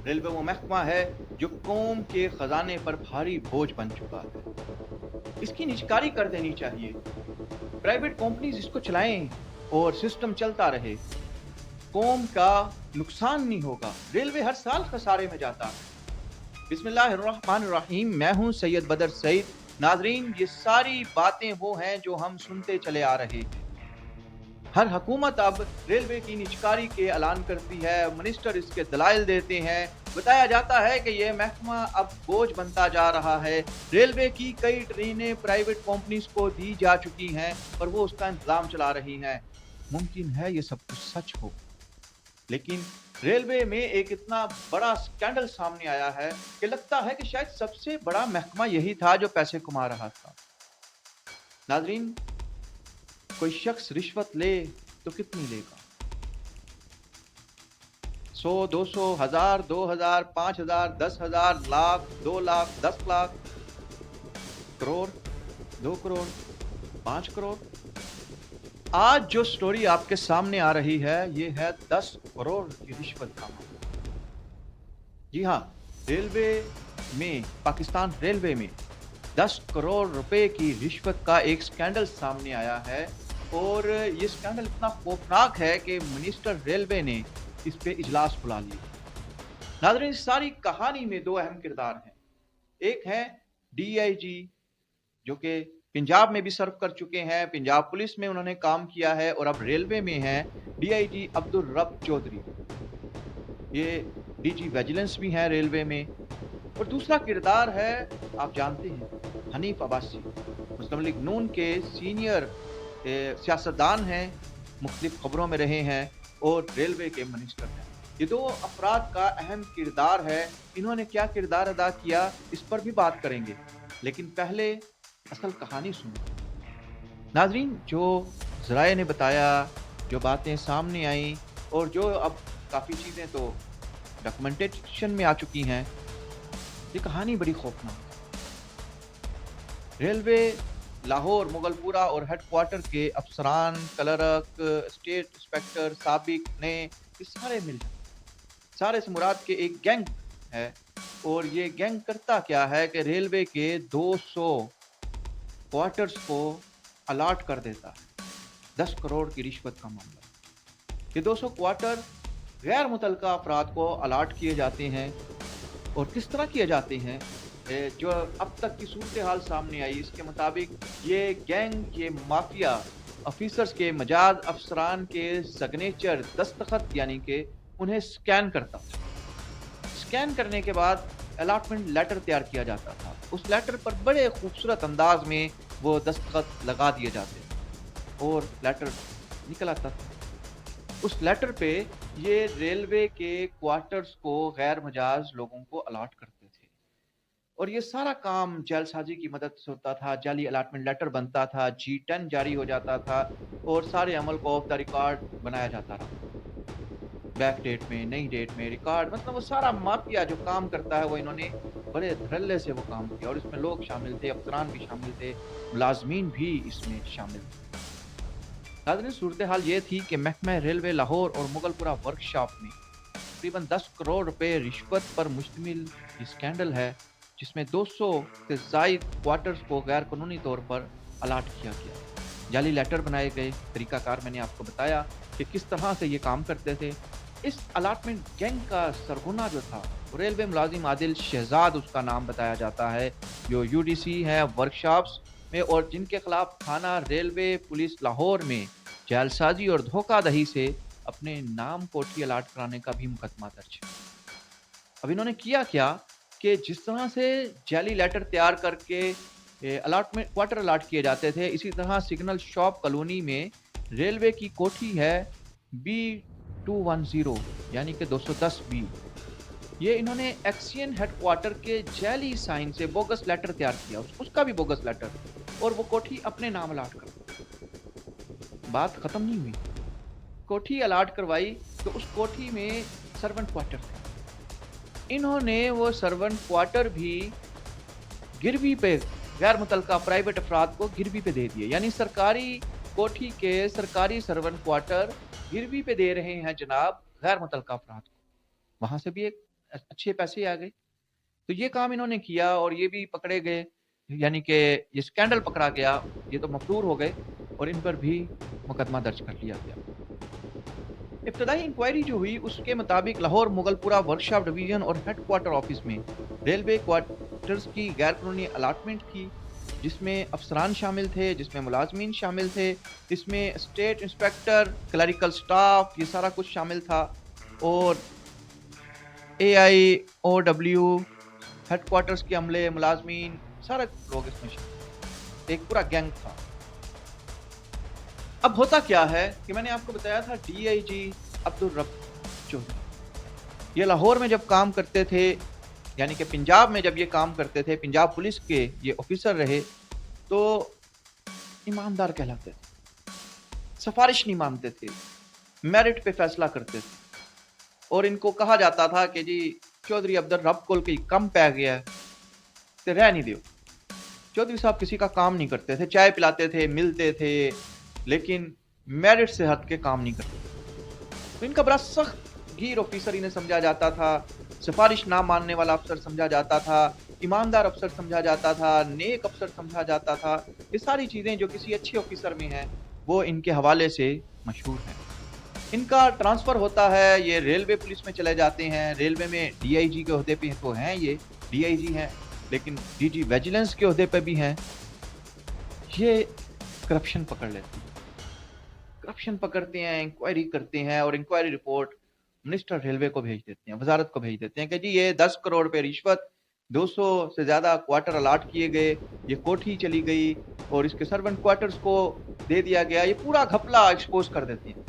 Railway वो महकमा है जो कौम के खजाने पर भारी बोझ बन चुका है। इसकी निजकारी कर देनी चाहिए। प्राइवेट कंपनीज इसको चलाएं और सिस्टम चलता रहे। कौम का नुकसान नहीं होगा। रेलवे हर साल खसारे में जाता है। बिस्मिल्लाहिर्रहमानिर्रहीम। मैं हूं सैयद बदर सईद। नाजरीन, ये सारी बातें वो हैं जो हम सुनते चले आ रहे हैं। हर हुकूमत अब रेलवे की निजकारी के ऐलान करती है, मिनिस्टर इसके दलाइल देते हैं, बताया जाता है कि ये महकमा अब बोझ बनता जा रहा है। रेलवे की कई ट्रेनें प्राइवेट कंपनीज को दी जा चुकी हैं और वो उसका इंतजाम चला रही हैं। मुमकिन है ये सब कुछ सच हो, लेकिन रेलवे में एक इतना बड़ा स्कैंडल सामने आया है कि लगता है कि शायद सबसे बड़ा महकमा यही था जो पैसे कमा रहा था। नाजरीन, कोई शख्स रिश्वत ले तो कितनी लेगा? 100, 200, 1000, 2000, 5000, 10,000, लाख, 2 लाख, 10 लाख, करोड़, 2 करोड़, 5 करोड़। आज जो स्टोरी आपके सामने आ रही है, ये है 10 करोड़ की रिश्वत का मामला। जी हाँ, रेलवे में, पाकिस्तान रेलवे में 10 करोड़ रुपए की रिश्वत का एक स्कैंडल सामने आया है और ये स्कैंडल इतना खौफनाक है कि मिनिस्टर रेलवे ने इस पे इजलास बुला लिया। नाज़रीन, इस सारी कहानी में दो अहम किरदार हैं। एक है डीआईजी, जो कि पंजाब में भी सर्व कर चुके हैं, पंजाब पुलिस में उन्होंने काम किया है और अब रेलवे में हैं, डीआईजी अब्दुल रब चौधरी। ये डीजी विजिलेंस भी हैं रेलवे में। और दूसरा किरदार है, आप जानते हैं, हनीफ अब्बासी, मुस्लिम लीग नून के सीनियर सियासतदान हैं, मुख्तलिफ खबरों में रहे हैं और रेलवे के मिनिस्टर हैं। ये दो अफराद का अहम किरदार है। इन्होंने क्या किरदार अदा किया, इस पर भी बात करेंगे, लेकिन पहले असल कहानी सुनो। नाजरीन, जो ज़राए ने बताया, जो बातें सामने आई और जो अब काफ़ी चीज़ें तो डॉक्यूमेंटेशन में आ चुकी हैं, ये कहानी बड़ी खौफनाक है। रेलवे लाहौर, मुगलपुरा और हेडक्वार्टर के अफसरान, क्लर्क, स्टेट इंस्पेक्टर, साबिक, नए, ये सारे मिल जाते। सारे से मुराद के एक गैंग है और ये गैंग करता क्या है कि रेलवे के 200 क्वार्टर्स को अलाट कर देता है। 10 करोड़ की रिश्वत का मामला। ये 200 क्वार्टर गैर मुतल्लका अफराद को अलाट किए जाते हैं और किस तरह किए जाते हैं, जो अब तक की सूरत हाल सामने आई, इसके मुताबिक ये गैंग, ये माफिया ऑफिसर्स के, मजाज अफसरान के सिग्नेचर, दस्तखत, यानी कि उन्हें स्कैन करता था। स्कैन करने के बाद अलॉटमेंट लेटर तैयार किया जाता था। उस लेटर पर बड़े खूबसूरत अंदाज में वो दस्तखत लगा दिए जाते और लेटर निकल आता था। उस लेटर पे ये रेलवे के क्वार्टर्स को गैर मजाज लोगों को अलाट करते थे और ये सारा काम जालसाजी की मदद से होता था। जाली अलाटमेंट लेटर बनता था, G10 जारी हो जाता था और सारे अमल को ऑफ द रिकॉर्ड बनाया जाता रहा। बैक डेट में, नई डेट में रिकॉर्ड, मतलब वो सारा माफिया जो काम करता है, वो इन्होंने बड़े धड़ल्ले से वो काम किया और इसमें लोग शामिल थे, अफसरान भी शामिल थे, मुलाजमीन भी इसमें शामिल थे। नाज़रीन, सूरत हाल ये थी कि महकमा रेलवे लाहौर और मुगलपुरा वर्कशॉप में तकरीबन 10 करोड़ रुपए रिश्वत पर मुश्तमिल ये स्कैंडल है, जिसमें 200 से ज़ायद क्वार्टर्स को गैर कानूनी तौर पर अलाट किया गया। जाली लेटर बनाए गए। तरीकाकार मैंने आपको बताया कि किस तरह से ये काम करते थे। इस अलाटमेंट गैंग का सरगना जो था, रेलवे मुलाजिम आदिल शहजाद उसका नाम बताया जाता है, जो यूडीसी है वर्कशॉप्स में और जिनके खिलाफ थाना रेलवे पुलिस लाहौर में जालसाजी और धोखाधड़ी से अपने नाम कोठी अलाट कराने का भी मुकदमा दर्ज है। अब इन्होंने किया क्या कि जिस तरह से जाली लेटर तैयार करके अलाटमेंट क्वार्टर अलाट किए जाते थे, इसी तरह सिग्नल शॉप कॉलोनी में रेलवे की कोठी है B210, यानी कि 210 बी। ये इन्होंने एक्सियन हेडक्वार्टर के जाली साइन से बोगस लेटर तैयार किया, उसका भी बोगस लेटर, और वो कोठी अपने नाम अलाट कर। बात खत्म नहीं हुई। कोठी अलाट करवाई तो उस कोठी में सर्वेंट क्वार्टर थे। इन्होंने वो सर्वेंट क्वार्टर भी गिरवी पे, गैर मुतल्लका प्राइवेट अफराद को गिरवी पे दे दिए, यानी सरकारी कोठी के सरकारी सर्वेंट क्वार्टर गिरवी पे दे रहे हैं जनाब गैर मुतल्लका अफराद को। वहां से भी एक अच्छे पैसे आ गए। तो ये काम इन्होंने किया और ये भी पकड़े गए, यानी कि ये स्कैंडल पकड़ा गया, ये तो मफरूर हो गए और इन पर भी मुकदमा दर्ज कर लिया गया। इब्तदाई इंक्वायरी जो हुई उसके मुताबिक लाहौर मुगलपुरा वर्कशॉप डिवीजन और हेडक्वार्टर ऑफिस में रेलवे क्वार्टर्स की गैर कानूनी अलाटमेंट की, जिसमें अफसरान शामिल थे, जिसमें मुलाजमीन शामिल थे, इसमें स्टेट इंस्पेक्टर, क्लरिकल स्टाफ, ये सारा कुछ शामिल था। और AIOW हेडक्वार्टर्स के अमले, मुलाजमीन, सारे लोग इसमें शामिल, एक पूरा गैंग था। अब होता क्या है कि मैंने आपको बताया था DIG अब्दुल रब चौधरी, ये लाहौर में जब काम करते थे, यानी कि पंजाब में जब ये काम करते थे, पंजाब पुलिस के ये ऑफिसर रहे, तो ईमानदार कहलाते थे, सिफारिश नहीं मानते थे, मेरिट पे फैसला करते थे। और इनको कहा जाता था कि जी चौधरी अब्दुल रब कोल कोई कम पै गया है तो रह नहीं दियो। चौधरी साहब किसी का काम नहीं करते थे, चाय पिलाते थे, मिलते थे, लेकिन मेरिट से हट के काम नहीं करते थे। तो इनका बड़ा सख्त गिर ऑफिसर इन्हें समझा जाता था, सिफारिश ना मानने वाला अफसर समझा जाता था, ईमानदार अफसर समझा जाता था, नेक अफसर समझा जाता था। ये सारी चीज़ें जो किसी अच्छे ऑफिसर में हैं वो इनके हवाले से मशहूर हैं। इनका ट्रांसफ़र होता है, ये रेलवे पुलिस में चले जाते हैं। रेलवे में DIG के ओहदे पे तो हैं, ये DIG हैं, लेकिन DG विजिलेंस के ओहदे पे भी हैं। ये करप्शन पकड़ लेते हैं, करप्शन पकड़ते हैं, इंक्वायरी करते हैं और इंक्वायरी रिपोर्ट मिनिस्टर रेलवे को भेज देते हैं, वजारत को भेज देते हैं कि जी ये 10 करोड़ पे रिश्वत, 200 से ज़्यादा क्वार्टर अलाट किए गए, ये कोठी चली गई और इसके सर्वेंट क्वार्टर्स को दे दिया गया। ये पूरा घपला एक्सपोज कर देते हैं,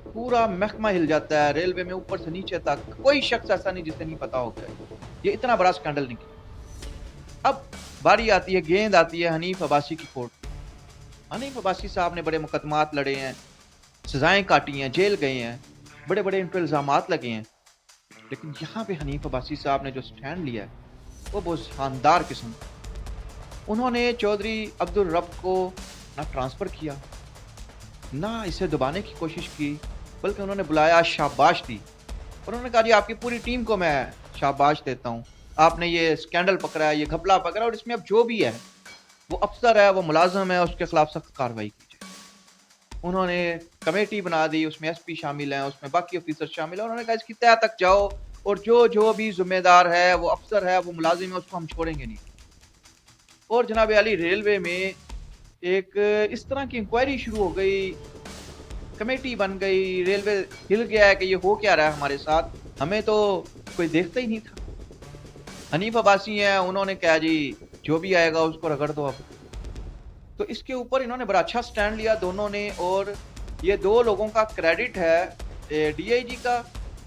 पूरा महकमा हिल जाता है रेलवे में ऊपर से नीचे तक। कोई शख्स ऐसा नहीं जिसे नहीं पता होगा ये इतना बड़ा स्कैंडल निकला। अब बारी आती है, गेंद आती है हनीफ अब्बासी की कोर्ट। हनीफ अब्बासी साहब ने बड़े मुकदमात लड़े हैं, सजाएं काटी हैं, जेल गए हैं, बड़े बड़े इन पर इल्ज़ामात लगे हैं, लेकिन यहाँ पे हनीफ अब्बासी साहब ने जो स्टैंड लिया है वो बहुत शानदार किस्म। उन्होंने चौधरी अब्दुल रब को ना ट्रांसफ़र किया, ना इसे दबाने की कोशिश की, बल्कि उन्होंने बुलाया, शाबाश दी और उन्होंने कहा जी आपकी पूरी टीम को मैं शाबाश देता हूँ, आपने ये स्कैंडल पकड़ा है, ये घपला पकड़ा, और इसमें अब जो भी है वो अफसर है, वो मुलाजम है, उसके खिलाफ सख्त कार्रवाई कीजिए। उन्होंने कमेटी बना दी, उसमें SP शामिल हैं, उसमें बाकी ऑफिसर शामिल हैं। उन्होंने कहा इसकी तह तक जाओ और जो भी जिम्मेदार है, वो अफसर है, वो मुलाजिम है, उसको हम छोड़ेंगे नहीं। और जनाब अली रेलवे में एक इस तरह की इंक्वायरी शुरू हो गई, कमेटी बन गई, रेलवे हिल गया है कि ये हो क्या रहा है हमारे साथ, हमें तो कोई देखता ही नहीं था। हनीफ अब्बासी हैं, उन्होंने कहा जी जो भी आएगा उसको रगड़ दो अब। तो इसके ऊपर इन्होंने बड़ा अच्छा स्टैंड लिया दोनों ने, और ये 2 लोगों का क्रेडिट है, DIG का,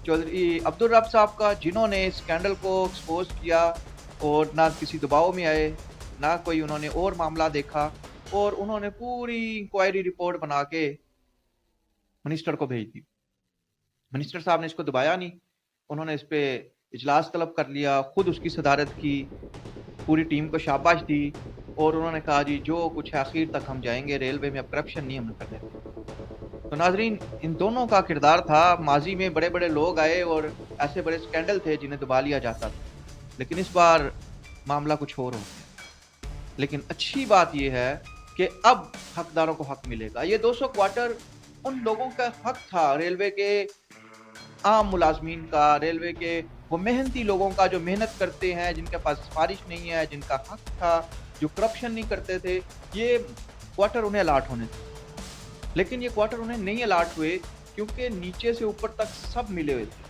चौधरी अब्दुल रब साहब का, जिन्होंने स्कैंडल को एक्सपोज किया और ना किसी दबाव में आए, ना कोई उन्होंने और मामला देखा, और उन्होंने पूरी इंक्वायरी रिपोर्ट बना के मिनिस्टर को भेज दी। मिनिस्टर साहब ने इसको दबाया नहीं, उन्होंने इस पे इजलास तलब कर लिया, खुद उसकी सदारत की, पूरी टीम को शाबाश दी और उन्होंने कहा जी जो कुछ है आखिर तक हम जाएंगे, रेलवे में अब करप्शन नहीं हम करने देंगे। तो नाजरीन, इन दोनों का किरदार था। माजी में बड़े बड़े लोग आए और ऐसे बड़े स्कैंडल थे जिन्हें दबा लिया जाता था, लेकिन इस बार मामला कुछ और हो गया। लेकिन अच्छी बात यह है कि अब हकदारों को हक मिलेगा। ये 200 क्वार्टर उन लोगों का हक था, रेलवे के आम मुलाजमीन का, रेलवे के वो मेहनती लोगों का जो मेहनत करते हैं, जिनके पास सिफारिश नहीं है, जिनका हक था, जो करप्शन नहीं करते थे, ये क्वार्टर उन्हें अलाट होने थे। लेकिन ये क्वार्टर उन्हें नहीं अलाट हुए क्योंकि नीचे से ऊपर तक सब मिले हुए थे,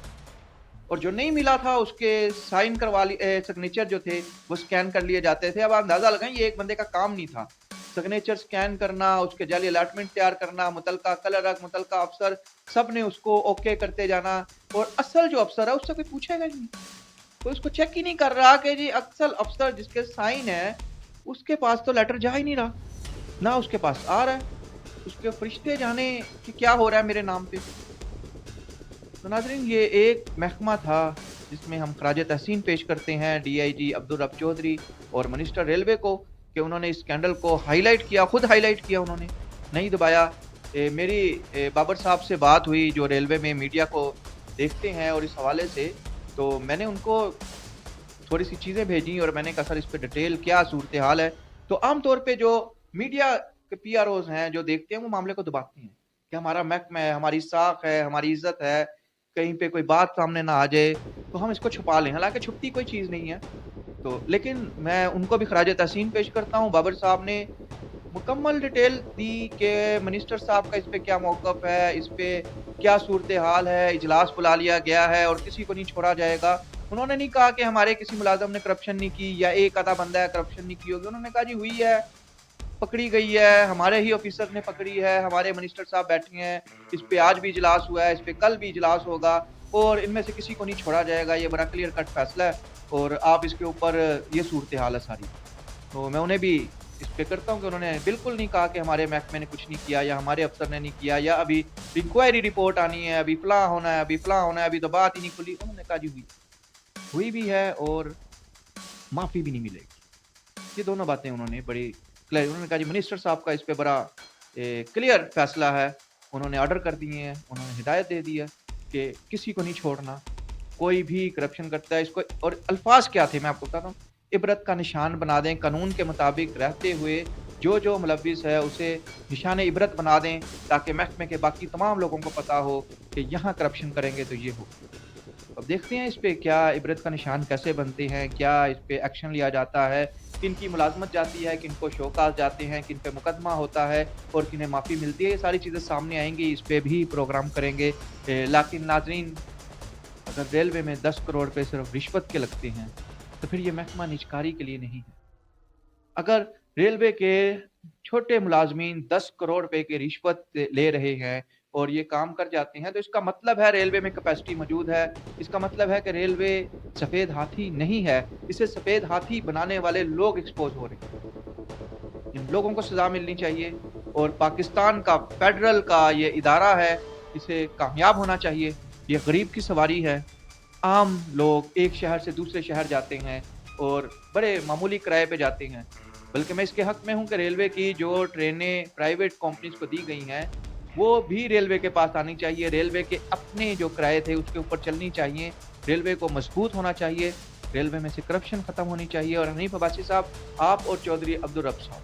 और जो नहीं मिला था उसके साइन करवा लिए, सिग्नेचर जो थे वो स्कैन कर लिए जाते थे। अब आप अंदाजा लगाएं, ये एक बंदे का काम नहीं था, सिग्नेचर स्कैन करना, उसके जाली अलॉटमेंट तैयार करना, मुतलका कलरक, मुतलका अफसर, सब ने उसको ओके करते जाना, और असल जो अफसर है उससे कोई पूछेगा ही नहीं, कोई उसको चेक ही नहीं कर रहा कि जी असल अफसर जिसके साइन है उसके पास तो लेटर जा ही नहीं रहा, ना उसके पास आ रहा है, उसके फरिश्ते जाने कि क्या हो रहा है मेरे नाम पे। तो नाज़रीन, ये एक महकमा था जिसमें हम खराज तहसीन पेश करते हैं DIG अब्दुल रब चौधरी और मिनिस्टर रेलवे को कि उन्होंने इस स्कैंडल को हाईलाइट किया, खुद हाईलाइट किया, उन्होंने नहीं दबाया। मेरी बाबर साहब से बात हुई जो रेलवे में मीडिया को देखते हैं और इस हवाले से, تو میں نے ان کو تھوڑی سی چیزیں بھیجی اور میں نے کہا سر اس پہ ڈیٹیل کیا صورتحال ہے. تو عام طور پہ جو میڈیا کے پی آر اوز ہیں جو دیکھتے ہیں وہ معاملے کو دباتے ہیں کہ ہمارا محکمہ ہے, ہماری ساکھ ہے, ہماری عزت ہے, کہیں پہ کوئی بات سامنے نہ آ جائے تو ہم اس کو چھپا لیں, حالانکہ چھپتی کوئی چیز نہیں ہے. تو لیکن میں ان کو بھی خراج تحسین پیش کرتا ہوں. بابر صاحب نے مکمل ڈیٹیل دی کہ منسٹر صاحب کا اس پہ کیا موقف ہے, اس پہ کیا صورتحال ہے, اجلاس بلا لیا گیا ہے اور کسی کو نہیں چھوڑا جائے گا. انہوں نے نہیں کہا کہ ہمارے کسی ملازم نے کرپشن نہیں کی یا ایک آدھا بندہ ہے کرپشن نہیں کی ہوگی. انہوں نے کہا جی ہوئی ہے, پکڑی گئی ہے, ہمارے ہی آفیسر نے پکڑی ہے, ہمارے منسٹر صاحب بیٹھے ہیں, اس پہ آج بھی اجلاس ہوا ہے, اس پہ کل بھی اجلاس ہوگا اور ان میں سے کسی کو نہیں چھوڑا جائے گا. یہ بڑا کلیئر کٹ فیصلہ ہے اور آپ اس کے اوپر یہ صورتحال ہے ساری. تو میں انہیں بھی اس پہ کرتا ہوں کہ انہوں نے بالکل نہیں کہا کہ ہمارے محکمے نے کچھ نہیں کیا یا ہمارے افسر نے نہیں کیا یا ابھی انکوائری رپورٹ آنی ہے, ابھی فلاں ہونا ہے, ابھی فلاں ہونا ہے, ابھی تو بات ہی نہیں کھلی. انہوں نے کہا جی ہوئی بھی ہے اور معافی بھی نہیں ملے گی. یہ دونوں باتیں انہوں نے بڑی کلیئر. انہوں نے کہا جی منسٹر صاحب کا اس پہ بڑا کلیئر فیصلہ ہے, انہوں نے آرڈر کر دیے ہیں, انہوں نے ہدایت دے دی ہے کہ کسی کو نہیں چھوڑنا, کوئی بھی کرپشن کرتا ہے اس کو. اور الفاظ کیا تھے میں آپ کو بتاتا ہوں, عبرت کا نشان بنا دیں, قانون کے مطابق رہتے ہوئے جو ملوث ہے اسے نشان عبرت بنا دیں تاکہ محکمے کے باقی تمام لوگوں کو پتا ہو کہ یہاں کرپشن کریں گے تو یہ ہو. اب دیکھتے ہیں اس پہ کیا عبرت کا نشان کیسے بنتے ہیں, کیا اس پہ ایکشن لیا جاتا ہے, کن کی ملازمت جاتی ہے, کن کو شوکاز جاتے ہیں, کن پہ مقدمہ ہوتا ہے اور کنہیں معافی ملتی ہے. یہ ساری چیزیں سامنے آئیں گی, اس پہ بھی پروگرام کریں گے. لیکن ناظرین, اگر ریلوے میں 10 کروڑ روپے صرف رشوت کے لگتے ہیں تو پھر یہ محکمہ نجکاری کے لیے نہیں ہے. اگر ریلوے کے چھوٹے ملازمین 10 کروڑ روپے کے رشوت لے رہے ہیں اور یہ کام کر جاتے ہیں تو اس کا مطلب ہے ریلوے میں کیپیسٹی موجود ہے. اس کا مطلب ہے کہ ریلوے سفید ہاتھی نہیں ہے, اسے سفید ہاتھی بنانے والے لوگ ایکسپوز ہو رہے ہیں. ان لوگوں کو سزا ملنی چاہیے اور پاکستان کا فیڈرل کا یہ ادارہ ہے, اسے کامیاب ہونا چاہیے. یہ غریب کی سواری ہے. عام لوگ ایک شہر سے دوسرے شہر جاتے ہیں اور بڑے معمولی کرائے پہ جاتے ہیں. بلکہ میں اس کے حق میں ہوں کہ ریلوے کی جو ٹرینیں پرائیویٹ کمپنیز کو دی گئی ہیں وہ بھی ریلوے کے پاس آنی چاہیے. ریلوے کے اپنے جو کرائے تھے اس کے اوپر چلنی چاہیے. ریلوے کو مضبوط ہونا چاہیے, ریلوے میں سے کرپشن ختم ہونی چاہیے. اور حنیف عباسی صاحب, آپ اور چودھری عبدالرب صاحب,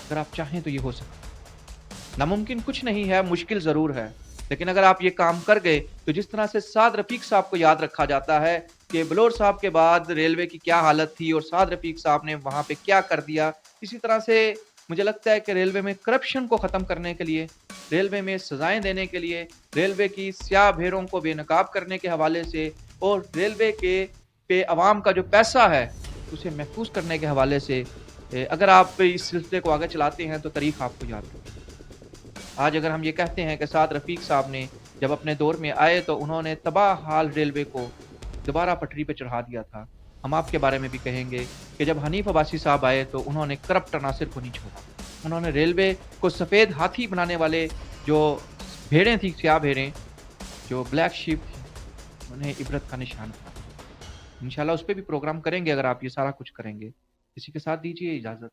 اگر آپ چاہیں تو یہ ہو سکتا ہے. ناممکن کچھ نہیں ہے, مشکل ضرور ہے, لیکن اگر آپ یہ کام کر گئے تو جس طرح سے سعد رفیق صاحب کو یاد رکھا جاتا ہے کہ بلور صاحب کے بعد ریلوے کی کیا حالت تھی اور سعد رفیق صاحب نے وہاں پہ کیا کر دیا, اسی طرح سے مجھے لگتا ہے کہ ریلوے میں کرپشن کو ختم کرنے کے لیے, ریلوے میں سزائیں دینے کے لیے, ریلوے کی سیاہ بھیڑوں کو بے نقاب کرنے کے حوالے سے اور ریلوے کے پہ عوام کا جو پیسہ ہے اسے محفوظ کرنے کے حوالے سے اگر آپ اس سلسلے کو آگے چلاتے ہیں تو تاریخ آپ کو یاد رکھے. آج اگر ہم یہ کہتے ہیں کہ سعد رفیق صاحب نے جب اپنے دور میں آئے تو انہوں نے تباہ حال ریلوے کو دوبارہ پٹری پہ چڑھا دیا تھا, ہم آپ کے بارے میں بھی کہیں گے کہ جب حنیف عباسی صاحب آئے تو انہوں نے کرپٹ عناصر کو نہیں چھوڑا. انہوں نے ریلوے کو سفید ہاتھی بنانے والے جو بھیڑیں تھیں, سیاہ بھیڑیں جو بلیک شیپ تھی, انہیں عبرت کا نشان بنا. انشاءاللہ اس پہ بھی پروگرام کریں گے اگر آپ یہ سارا کچھ کریں گے. اسی کے ساتھ دیجیے اجازت.